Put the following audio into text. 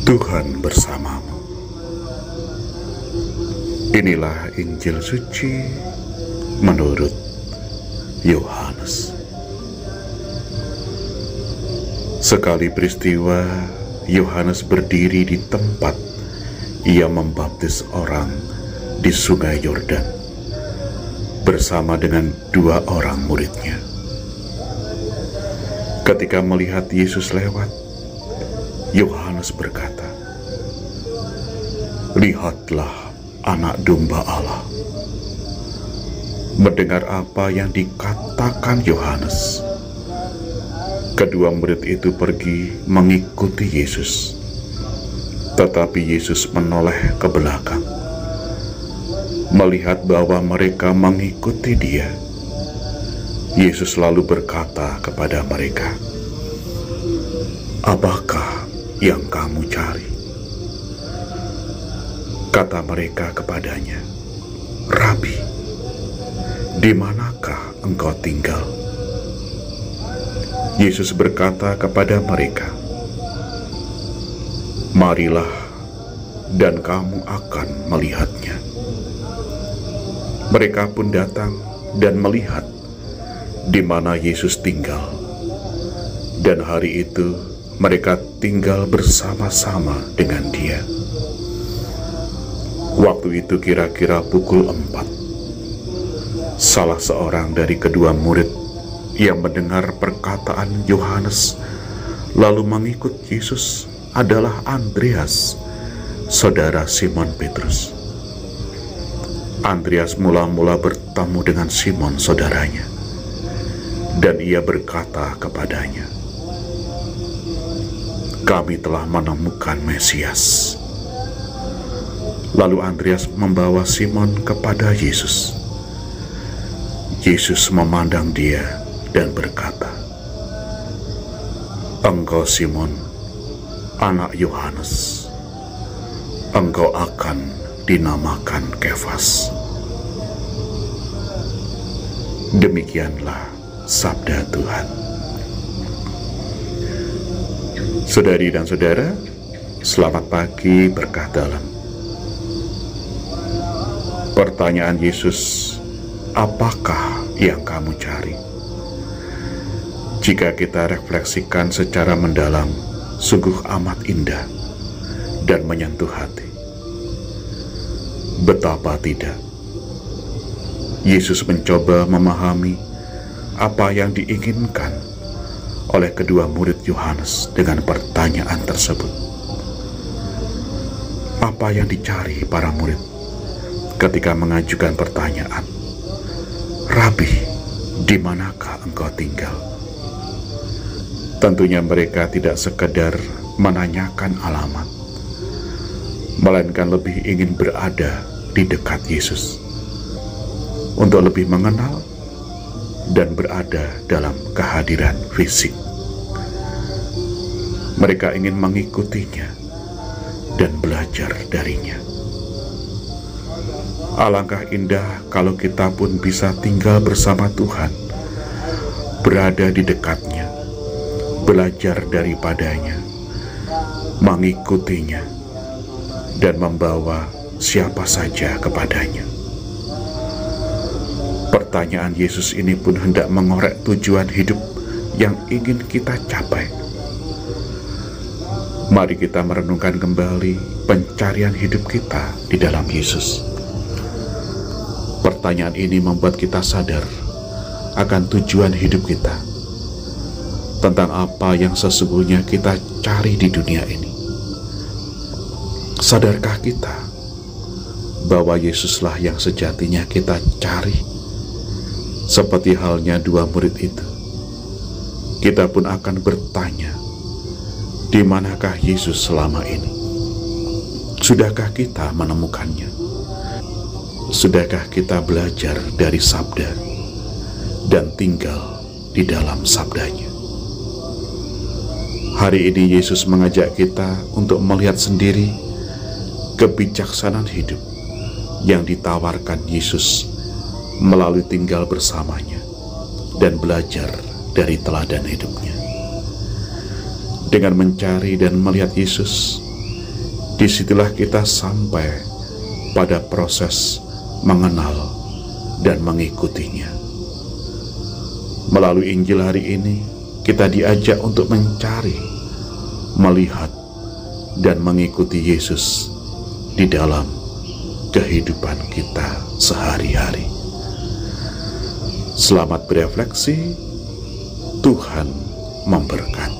Tuhan bersamamu. Inilah Injil suci menurut Yohanes. Sekali peristiwa, Yohanes berdiri di tempat ia membaptis orang di Sungai Yordan bersama dengan 2 orang muridnya. Ketika melihat Yesus lewat, Yohanes berkata, "Lihatlah Anak Domba Allah." Mendengar apa yang dikatakan Yohanes, kedua murid itu pergi mengikuti Yesus. Tetapi Yesus menoleh ke belakang. Melihat bahwa mereka mengikuti Dia, Yesus lalu berkata kepada mereka, "Apakah yang kamu cari?" Kata mereka kepadanya, "Rabi, di manakah engkau tinggal?" Yesus berkata kepada mereka, "Marilah dan kamu akan melihatnya." Mereka pun datang dan melihat di mana Yesus tinggal, dan hari itu mereka tinggal bersama-sama dengan Dia. Waktu itu kira-kira pukul 4. Salah seorang dari kedua murid yang mendengar perkataan Yohanes lalu mengikut Yesus adalah Andreas, saudara Simon Petrus. Andreas mula-mula bertemu dengan Simon saudaranya, dan ia berkata kepadanya, "Kami telah menemukan Mesias." Lalu Andreas membawa Simon kepada Yesus. Yesus memandang dia dan berkata, "Engkau Simon, anak Yohanes, engkau akan dinamakan Kefas." Demikianlah sabda Tuhan. Saudari dan saudara, selamat pagi berkah dalam. Pertanyaan Yesus, "Apakah yang kamu cari?" Jika kita refleksikan secara mendalam, sungguh amat indah dan menyentuh hati. Betapa tidak, Yesus mencoba memahami apa yang diinginkan oleh kedua murid Yohanes dengan pertanyaan tersebut. Apa yang dicari para murid ketika mengajukan pertanyaan, "Rabi, di manakah engkau tinggal?" Tentunya mereka tidak sekedar menanyakan alamat, melainkan lebih ingin berada di dekat Yesus untuk lebih mengenal dan berada dalam kehadiran fisik. Mereka ingin mengikutinya dan belajar darinya. Alangkah indah kalau kita pun bisa tinggal bersama Tuhan, berada di dekatnya, belajar daripadanya, mengikutinya, dan membawa siapa saja kepadanya. Pertanyaan Yesus ini pun hendak mengorek tujuan hidup yang ingin kita capai. Mari kita merenungkan kembali pencarian hidup kita di dalam Yesus. Pertanyaan ini membuat kita sadar akan tujuan hidup kita, tentang apa yang sesungguhnya kita cari di dunia ini. Sadarkah kita bahwa Yesuslah yang sejatinya kita cari? Seperti halnya 2 murid itu, kita pun akan bertanya, di manakah Yesus selama ini? Sudahkah kita menemukannya? Sudahkah kita belajar dari sabda dan tinggal di dalam sabdanya? Hari ini Yesus mengajak kita untuk melihat sendiri kebijaksanaan hidup yang ditawarkan Yesus melalui tinggal bersamanya dan belajar dari teladan hidupnya. Dengan mencari dan melihat Yesus, disitulah kita sampai pada proses mengenal dan mengikutinya. Melalui Injil hari ini, kita diajak untuk mencari, melihat, dan mengikuti Yesus di dalam kehidupan kita sehari-hari. Selamat berefleksi, Tuhan memberkati.